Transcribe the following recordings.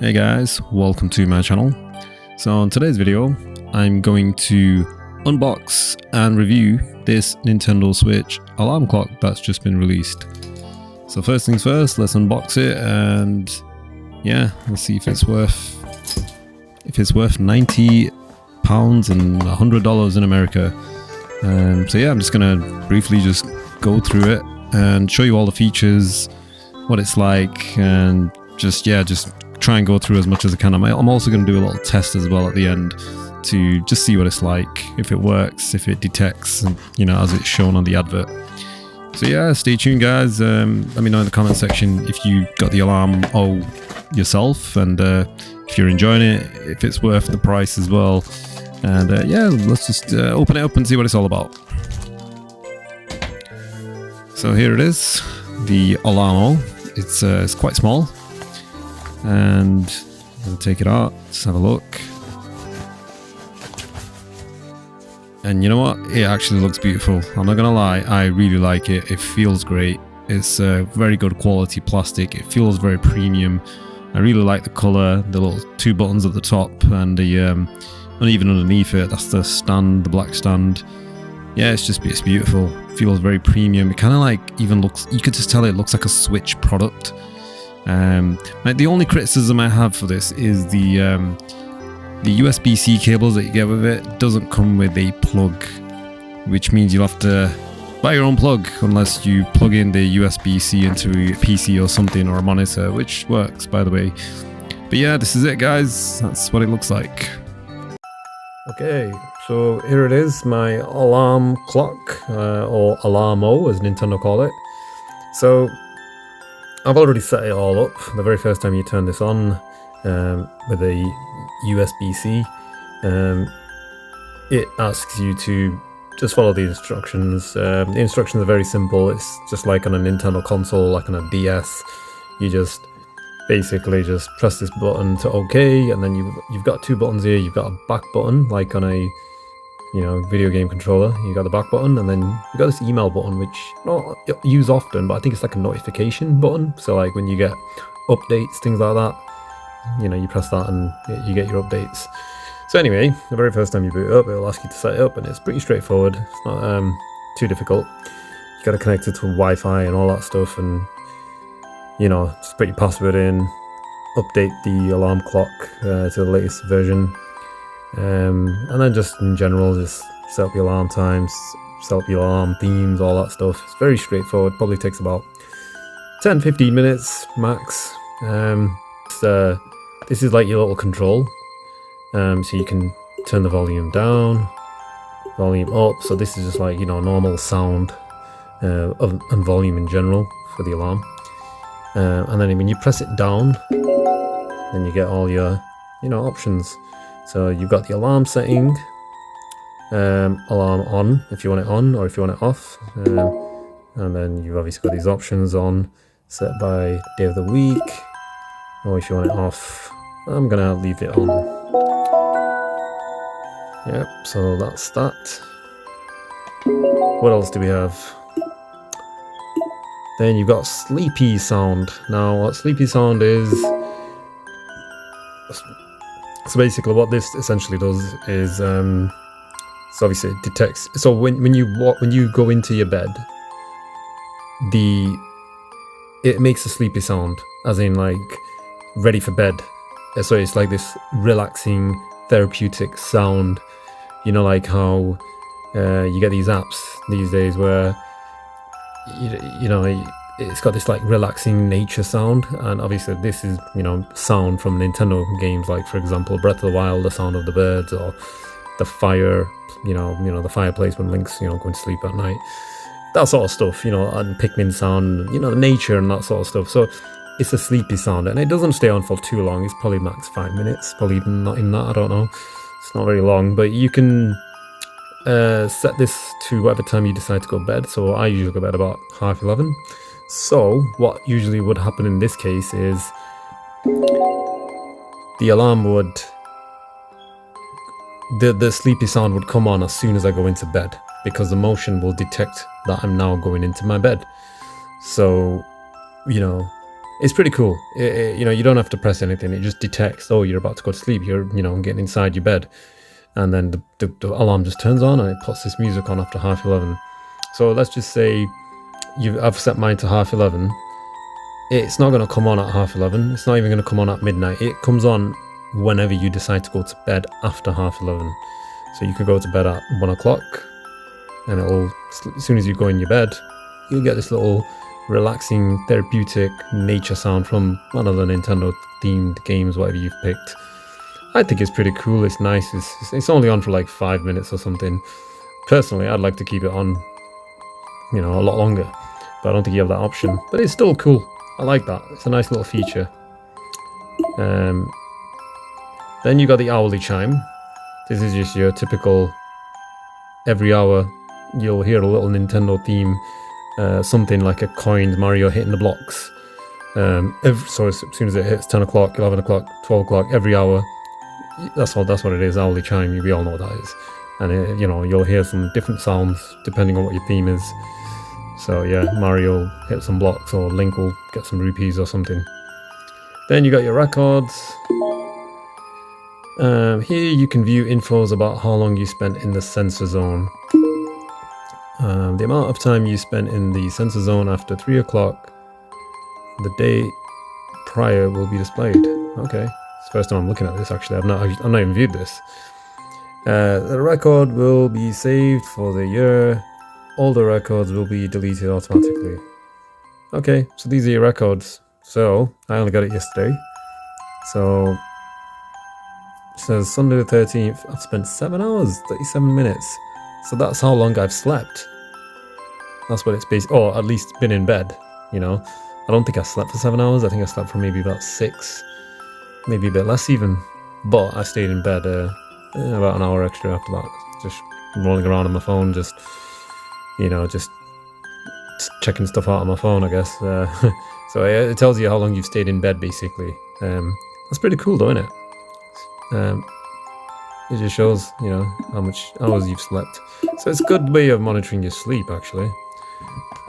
Hey guys, welcome to my channel. So in today's video, I'm going to unbox and review this Nintendo Switch alarm clock that's just been released. So first things first, let's unbox it and yeah, let's see if it's worth £90 and $100 in America. So yeah, I'm just gonna briefly just go through it and show you all the features, what it's like, and just try and go through as much as I can. I'm also going to do a little test as well at the end to just see what it's like, if it works, if it detects, as it's shown on the advert. So yeah, stay tuned guys. Let me know in the comment section if you got the Alarmo yourself, and if you're enjoying it, if it's worth the price as well. And yeah, let's just open it up and see what it's all about. So here it is, the Alarmo. It's quite small. And I'm going to take it out, just have a look. And you know what? It actually looks beautiful. I'm not going to lie, I really like it. It feels great. It's very good quality plastic. It feels very premium. I really like the colour, the little two buttons at the top, and the and even underneath it, that's the stand, the black stand. Yeah, it's beautiful. It feels very premium. It kind of like even looks, you could just tell it looks like a Switch product. The only criticism I have for this is the USB-C cables that you get with it doesn't come with a plug, which means you'll have to buy your own plug unless you plug in the USB-C into a PC or something, or a monitor, which works by the way. But yeah, this is it guys, that's what it looks like. Okay, so here it is, my alarm clock, or Alarmo as Nintendo call it. So I've already set it all up. The very first time you turn this on with a USB-C, it asks you to just follow the instructions. The instructions are very simple. It's just like on a Nintendo console, like on a DS. You just basically just press this button to OK, and then you've got two buttons here. You've got a back button, like on a video game controller. You got the back button, and then you got this email button, which I don't use often, but I think it's like a notification button. So like when you get updates, things like that, you press that and you get your updates. So anyway, the very first time you boot it up, it'll ask you to set it up, and it's pretty straightforward. It's not too difficult. You got to connect it to Wi-Fi and all that stuff, and just put your password in, update the alarm clock to the latest version. And then just in general, just set up your alarm times, set up your alarm themes, all that stuff. It's very straightforward, probably takes about 10-15 minutes max. This is like your little control, so you can turn the volume down, volume up. So this is just like normal sound and volume in general for the alarm. And then when you press it down, then you get all your options. So you've got the alarm setting, alarm on if you want it on, or if you want it off, and then you've obviously got these options on, set by day of the week, or if you want it off, I'm gonna leave it on. Yep, so that's that. What else do we have? Then you've got sleepy sound. Now what sleepy sound is, so basically what this essentially does is, so obviously it detects, so when you go into your bed, it makes a sleepy sound, as in like ready for bed. So it's like this relaxing therapeutic sound, like how you get these apps these days where it's got this like relaxing nature sound. And obviously this is sound from Nintendo games, like for example Breath of the Wild, the sound of the birds, or the fire, the fireplace when Link's going to sleep at night, that sort of stuff, and Pikmin sound, the nature and that sort of stuff. So it's a sleepy sound, and it doesn't stay on for too long. It's probably max 5 minutes, probably even not in that, I don't know. It's not very long, but you can set this to whatever time you decide to go to bed. So I usually go to bed about 11:30. So what usually would happen in this case is the alarm would, the sleepy sound would come on as soon as I go into bed, because the motion will detect that I'm now going into my bed. So It's pretty cool. You don't have to press anything. It just detects, oh, you're about to go to sleep. You're, getting inside your bed. And then the alarm just turns on and it puts this music on after 11:30. So let's just say I've set mine to 11:30. It's not going to come on at 11:30. It's not even going to come on at midnight. It comes on whenever you decide to go to bed after 11:30. So you can go to bed at 1 o'clock and as soon as you go in your bed, you'll get this little relaxing, therapeutic nature sound from one of the Nintendo themed games, whatever you've picked. I think it's pretty cool. It's nice. It's only on for like 5 minutes or something. Personally, I'd like to keep it on, a lot longer, but I don't think you have that option. But it's still cool. I like that. It's a nice little feature. Then you got the hourly chime. This is just your typical, every hour you'll hear a little Nintendo theme, something like a coined Mario hitting the blocks. So as soon as it hits 10 o'clock, 11 o'clock, 12 o'clock, every hour, that's what it is, hourly chime. We all know what that is. And you'll hear some different sounds depending on what your theme is. So yeah, Mario hit some blocks, or Link will get some rupees or something. Then you got your records. Here you can view infos about how long you spent in the sensor zone. The amount of time you spent in the sensor zone after 3 o'clock the day prior will be displayed. Okay, it's the first time I'm looking at this actually. I've not even viewed this. The record will be saved for the year. All the records will be deleted automatically. Okay, so these are your records. So I only got it yesterday. So it says Sunday the 13th. I've spent 7 hours, 37 minutes. So that's how long I've slept. That's what it's based, or at least been in bed. I don't think I slept for 7 hours. I think I slept for maybe about 6, maybe a bit less even. But I stayed in bed about an hour extra after that, just rolling around on my phone, just checking stuff out on my phone, I guess. So it tells you how long you've stayed in bed, basically. That's pretty cool, though, isn't it? It just shows, how much hours you've slept. So it's a good way of monitoring your sleep, actually.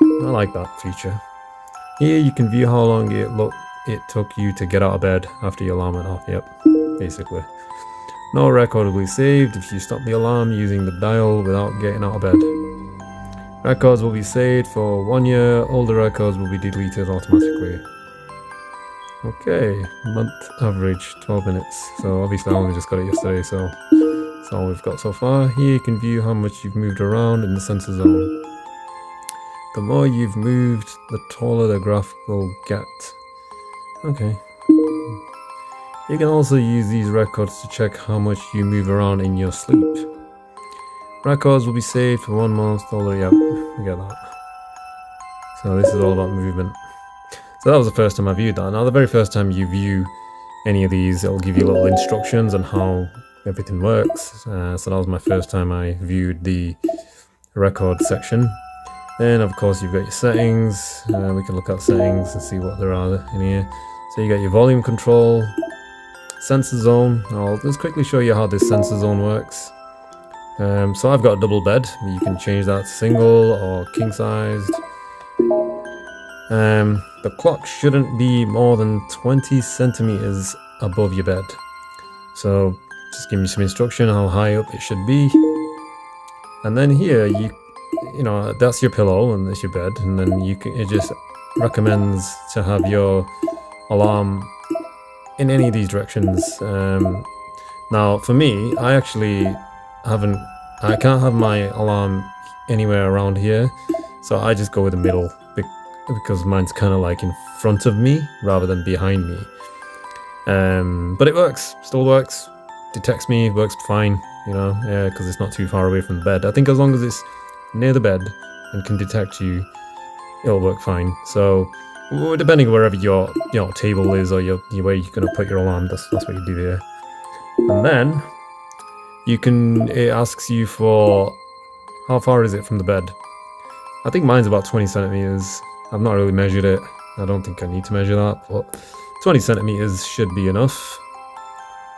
I like that feature. Here you can view how long it took you to get out of bed after your alarm went off. Yep, basically. No record will be saved if you stop the alarm using the dial without getting out of bed. Records will be saved for 1 year. Older records will be deleted automatically. Okay, month average 12 minutes. So obviously I only just got it yesterday, so that's all we've got so far. Here you can view how much you've moved around in the sensor zone. The more you've moved, the taller the graph will get. Okay. You can also use these records to check how much you move around in your sleep. Records will be saved for 1 month. Yep, we get that. So this is all about movement. So that was the first time I viewed that. Now the very first time you view any of these, it'll give you little instructions on how everything works. So that was my first time I viewed the record section. Then of course you've got your settings. We can look at settings and see what there are in here. So you got your volume control, sensor zone. I'll just quickly show you how this sensor zone works. So I've got a double bed. You can change that to single or king sized. The clock shouldn't be more than 20 centimeters above your bed. So just give me some instruction how high up it should be. And then here that's your pillow and that's your bed, and then it just recommends to have your alarm in any of these directions. Now for me, I actually I can't have my alarm anywhere around here, so I just go with the middle because mine's kind of like in front of me rather than behind me. But it works, still works, detects me, works fine, because it's not too far away from the bed. I think as long as it's near the bed and can detect you, it'll work fine. So depending on wherever your table is or where you're going to put your alarm, that's what you do there. And then it asks you for how far is it from the bed. I think mine's about 20 centimeters. I've not really measured it. I don't think I need to measure that, but 20 centimeters should be enough.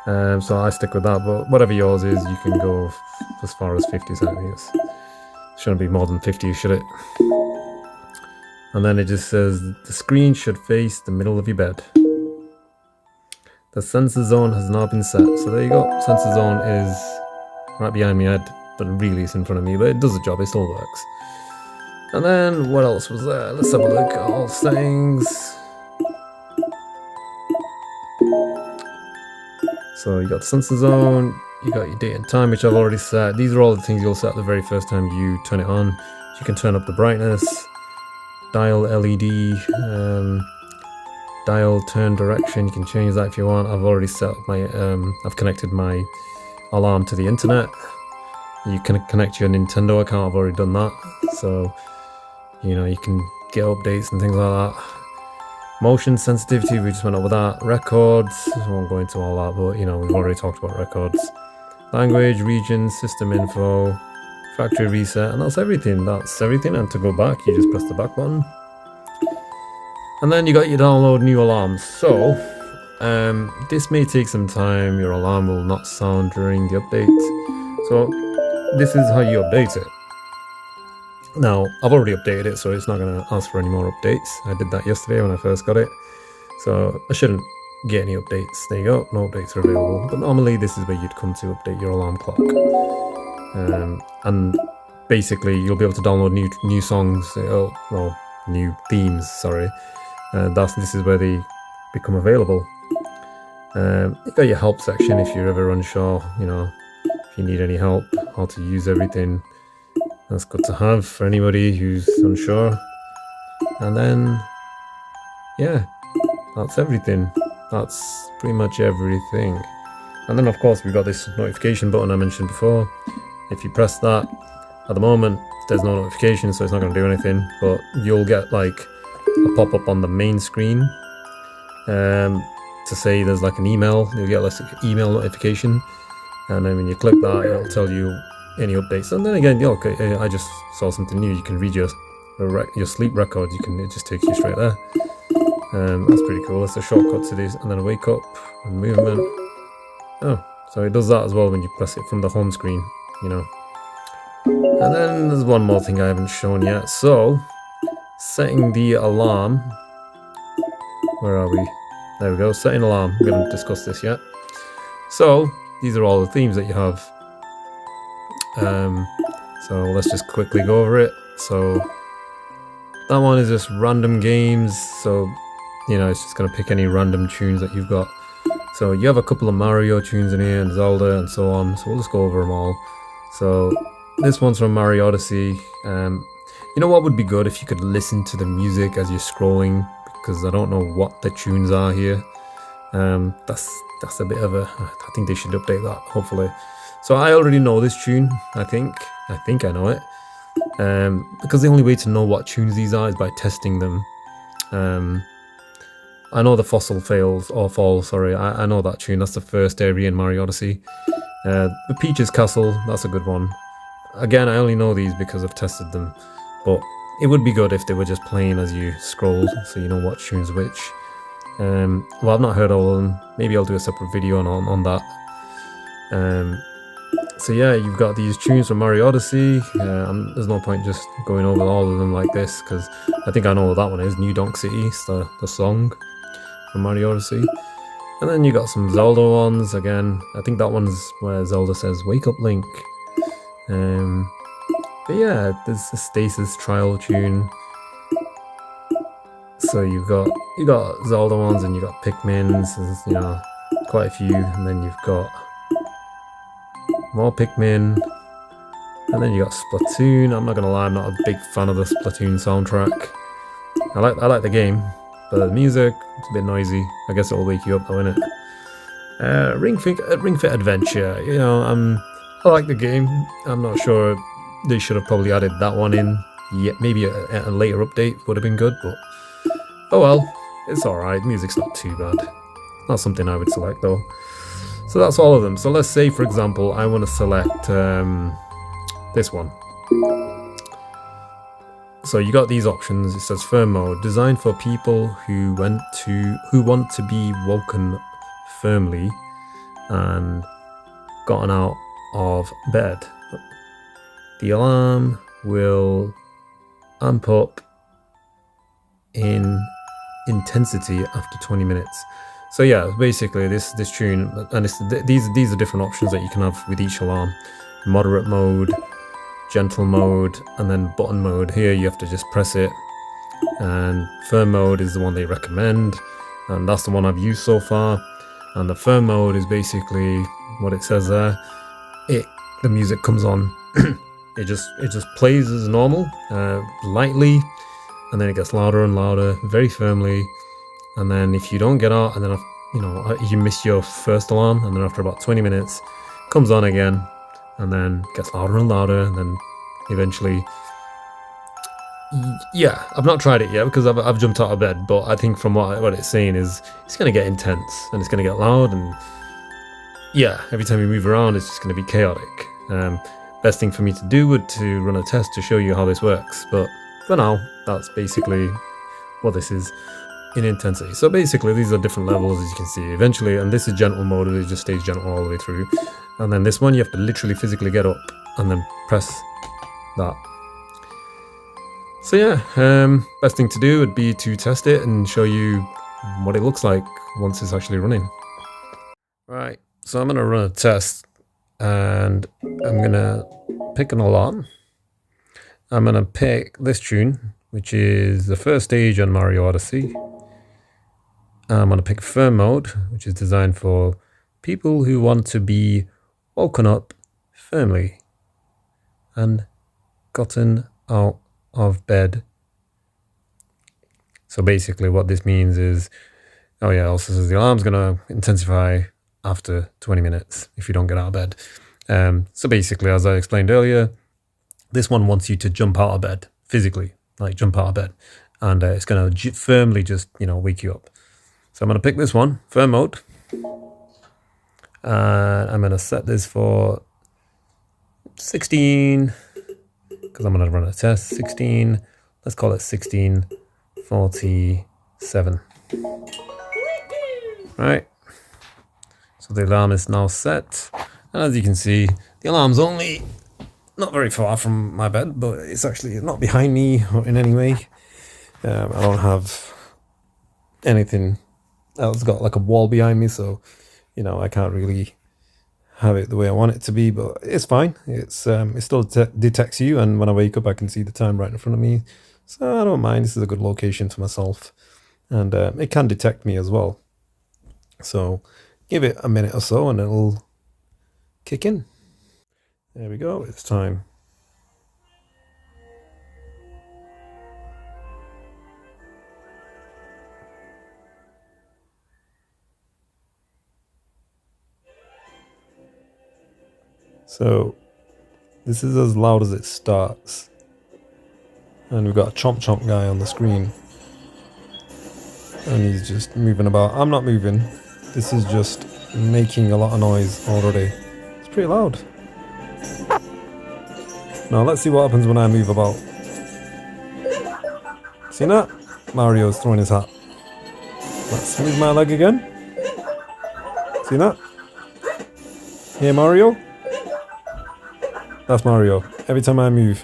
So I stick with that, but whatever yours is, you can go as far as 50 centimeters. Shouldn't be more than 50, should it? And then it just says the screen should face the middle of your bed. The sensor zone has now been set. So there you go. Sensor zone is right behind my head, but really it's in front of me. But it does the job. It still works. And then what else was there? Let's have a look at all settings. So you got the sensor zone, you got your date and time, which I've already set. These are all the things you'll set the very first time you turn it on. You can turn up the brightness, dial LED, dial turn direction. You can change that if you want. I've already set up my, I've connected my alarm to the internet. You can connect your Nintendo account. I've already done that. So, you know, you can get updates and things like that. Motion sensitivity, we just went over that. Records, I won't go into all that, but you know, we've already talked about records. Language, region, system info, factory reset, and that's everything. That's everything. And to go back, you just press the back button. And then you got your download new alarms. So, this may take some time. Your alarm will not sound during the update. So, this is how you update it. Now, I've already updated it, so it's not going to ask for any more updates. I did that yesterday when I first got it, so I shouldn't get any updates. There you go, no updates are available. But normally this is where you'd come to update your alarm clock. And basically you'll be able to download new songs, well, new themes, sorry. This is where they become available. You've got your help section if you're ever unsure, you know, if you need any help, how to use everything. That's good to have for anybody who's unsure. And then, yeah, that's everything. That's pretty much everything. And then, of course, we've got this notification button I mentioned before. If you press that, at the moment, there's no notification, so it's not going to do anything. But you'll get like a pop-up on the main screen to say there's like an email. You'll get like an email notification. And then when you click that, it'll tell you any updates. And then again, okay, I just saw something new. You can read your sleep records. It just takes you straight there. That's pretty cool. It's a shortcut to this. And then a wake up and movement. Oh, so it does that as well when you press it from the home screen, you know. And then there's one more thing I haven't shown yet. So setting the alarm. Where are we? There we go. Setting alarm. We haven't discussed this yet. So these are all the themes that you have. So let's just quickly go over it. So that one is just random games. So, you know, it's just going to pick any random tunes that you've got. So you have a couple of Mario tunes in here and Zelda and so on. So we'll just go over them all. So this one's from Mario Odyssey. You know what would be good if you could listen to the music as you're scrolling, because I don't know what the tunes are here. That's a bit of a, I think they should update that, hopefully. So I already know this tune, I think I know it. Because the only way to know what tunes these are is by testing them. I know the Fossil Falls, sorry, I know that tune. That's the first area in Mario Odyssey. The Peach's Castle, that's a good one. Again, I only know these because I've tested them, but it would be good if they were just playing as you scroll, so you know what tune's which. Well, I've not heard all of them. Maybe I'll do a separate video on that. So yeah, you've got these tunes from Mario Odyssey. There's no point just going over all of them like this, because I think I know what that one is. New Donk City, it's the song from Mario Odyssey. And then you got some Zelda ones. Again, I think that one's where Zelda says, "Wake up, Link." But yeah, there's a Stasis Trial tune. So you got Zelda ones, and you got Pikmin's, you know, quite a few, and then you've got more Pikmin, and then you got Splatoon. I'm not gonna lie, I'm not a big fan of the Splatoon soundtrack. I like the game, but the music, it's a bit noisy. I guess it'll wake you up though, innit? Ring Fit Adventure. You know, I like the game. I'm not sure they should have probably added that one in. Yeah, maybe a later update would have been good, but oh well, it's alright. Music's not too bad. Not something I would select though. So that's all of them. So let's say, for example, I want to select this one. So you got these options. It says firm mode, designed for people who want to be woken firmly and gotten out of bed. The alarm will amp up in intensity after 20 minutes. So yeah, basically this tune, and these are different options that you can have with each alarm: moderate mode, gentle mode, and then button mode. Here you have to just press it, and firm mode is the one they recommend, and that's the one I've used so far. And the firm mode is basically what it says there. The music comes on, it just plays as normal, lightly, and then it gets louder and louder, very firmly. And then if you don't get out, and then you miss your first alarm, and then after about 20 minutes, it comes on again, and then gets louder and louder, and then eventually, yeah, I've not tried it yet because I've jumped out of bed, but I think from what it's saying is it's going to get intense and it's going to get loud, and yeah, every time you move around, it's just going to be chaotic. Best thing for me to do would to run a test to show you how this works, but for now, that's basically what this is in intensity. So basically, these are different levels, as you can see. Eventually, and this is gentle mode, it just stays gentle all the way through. And then this one, you have to literally physically get up and then press that. So yeah, best thing to do would be to test it and show you what it looks like once it's actually running. Right, so I'm gonna run a test, and I'm gonna pick an alarm. I'm gonna pick this tune, which is the first stage on Mario Odyssey. I'm gonna pick firm mode, which is designed for people who want to be woken up firmly and gotten out of bed. So basically what this means is, oh yeah, also says the alarm's gonna intensify after 20 minutes if you don't get out of bed. So basically, as I explained earlier, this one wants you to jump out of bed physically, like jump out of bed, and it's gonna firmly just, wake you up. So I'm gonna pick this one, firm mode, and I'm gonna set this for 16, because I'm gonna run a test. 16, let's call it 1647. Right, so the alarm is now set, and as you can see, the alarm's only not very far from my bed, but it's actually not behind me or in any way. I don't have anything else, got like a wall behind me, so I can't really have it the way I want it to be, but it's fine. It still detects you, and when I wake up I can see the time right in front of me, so I don't mind. This is a good location for myself, and it can detect me as well. So give it a minute or so and it'll kick in. There we go, it's time. So this is as loud as it starts, and we've got a chomp chomp guy on the screen, and he's just moving about. I'm not moving. This is just making a lot of noise already. It's pretty loud. Now let's see what happens when I move about. See that? Mario's throwing his hat. Let's move my leg again. See that? Hey Mario? That's Mario. Every time I move.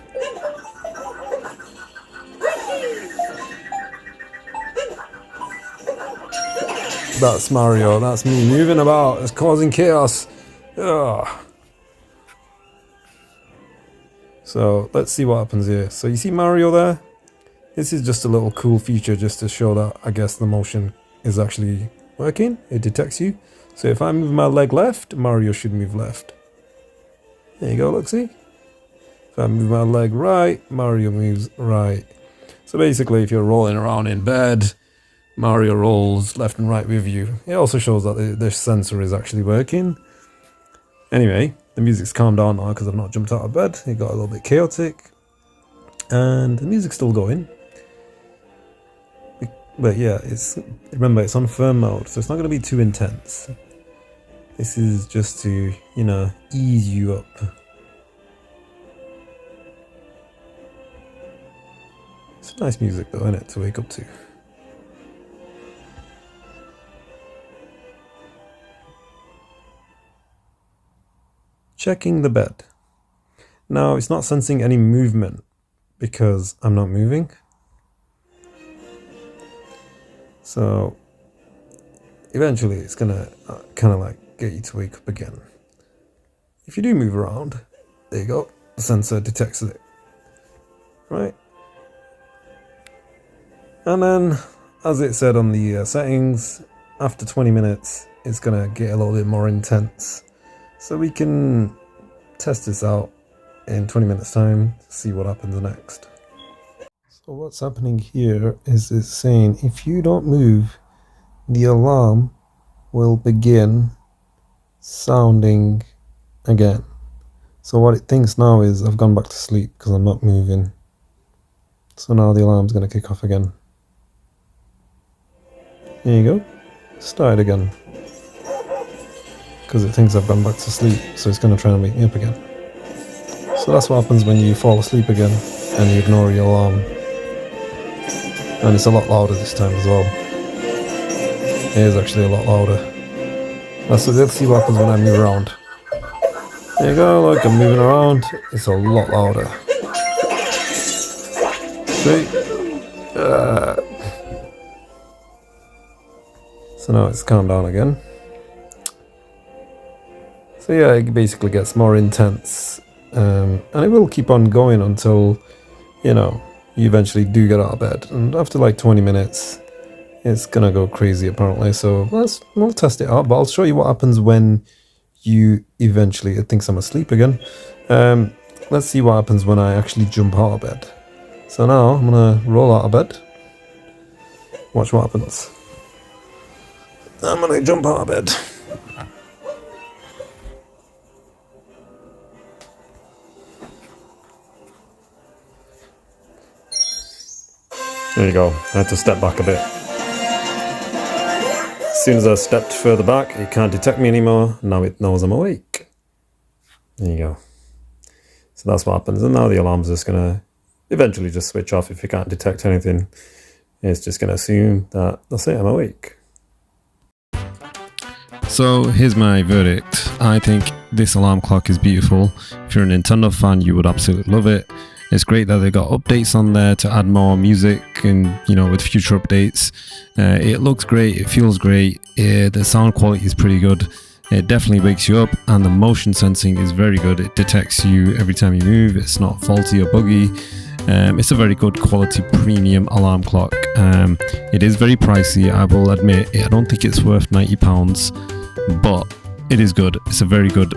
That's Mario. That's me moving about. It's causing chaos. Ugh. So let's see what happens here. So you see Mario there? This is just a little cool feature just to show that I guess the motion is actually working. It detects you. So if I move my leg left, Mario should move left. There you go, look, see? If I move my leg right, Mario moves right. So basically, if you're rolling around in bed, Mario rolls left and right with you. It also shows that the sensor is actually working. Anyway, the music's calmed down now because I've not jumped out of bed. It got a little bit chaotic. And the music's still going. But yeah, remember, it's on firm mode, so it's not going to be too intense. This is just to, ease you up. It's nice music though, isn't it, to wake up to? Checking the bed. Now, it's not sensing any movement because I'm not moving. So eventually it's gonna kind of like get you to wake up again. If you do move around, there you go, the sensor detects it, right? And then, as it said on the settings, after 20 minutes it's gonna get a little bit more intense. So we can test this out in 20 minutes time, see what happens next. So what's happening here is it's saying if you don't move, the alarm will begin sounding again. So what it thinks now is I've gone back to sleep because I'm not moving. So now the alarm's going to kick off again. There you go. Start it again. Because it thinks I've gone back to sleep, so it's going to try and wake me up again. So that's what happens when you fall asleep again and you ignore your alarm. And it's a lot louder this time as well. It is actually a lot louder. Let's see what happens when I move around. There you go, look, I'm moving around. It's a lot louder. See? So now it's calmed down again. So yeah, it basically gets more intense. And it will keep on going until, you know, you eventually do get out of bed. And after like 20 minutes, it's gonna go crazy apparently. So we'll test it out, but I'll show you what happens when you eventually, it thinks I'm asleep again. Let's see what happens when I actually jump out of bed. So now I'm gonna roll out of bed. Watch what happens. I'm gonna jump out of bed. There you go. I had to step back a bit. As soon as I stepped further back, it can't detect me anymore. Now it knows I'm awake. There you go. So that's what happens. And now the alarm's just going to eventually just switch off if it can't detect anything. It's just going to assume that, that's it, I'm awake. So here's my verdict. I think this alarm clock is beautiful. If you're a Nintendo fan, you would absolutely love it. It's great that they got updates on there to add more music and, you know, with future updates. It looks great, it feels great, the sound quality is pretty good. It definitely wakes you up, and the motion sensing is very good. It detects you every time you move. It's not faulty or buggy. It's a very good quality premium alarm clock. It is very pricey, I will admit. I don't think it's worth £90, but it is good. It's a very good,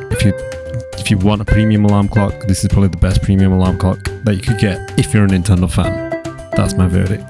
if you want a premium alarm clock, this is probably the best premium alarm clock that you could get if you're a Nintendo fan. That's my verdict.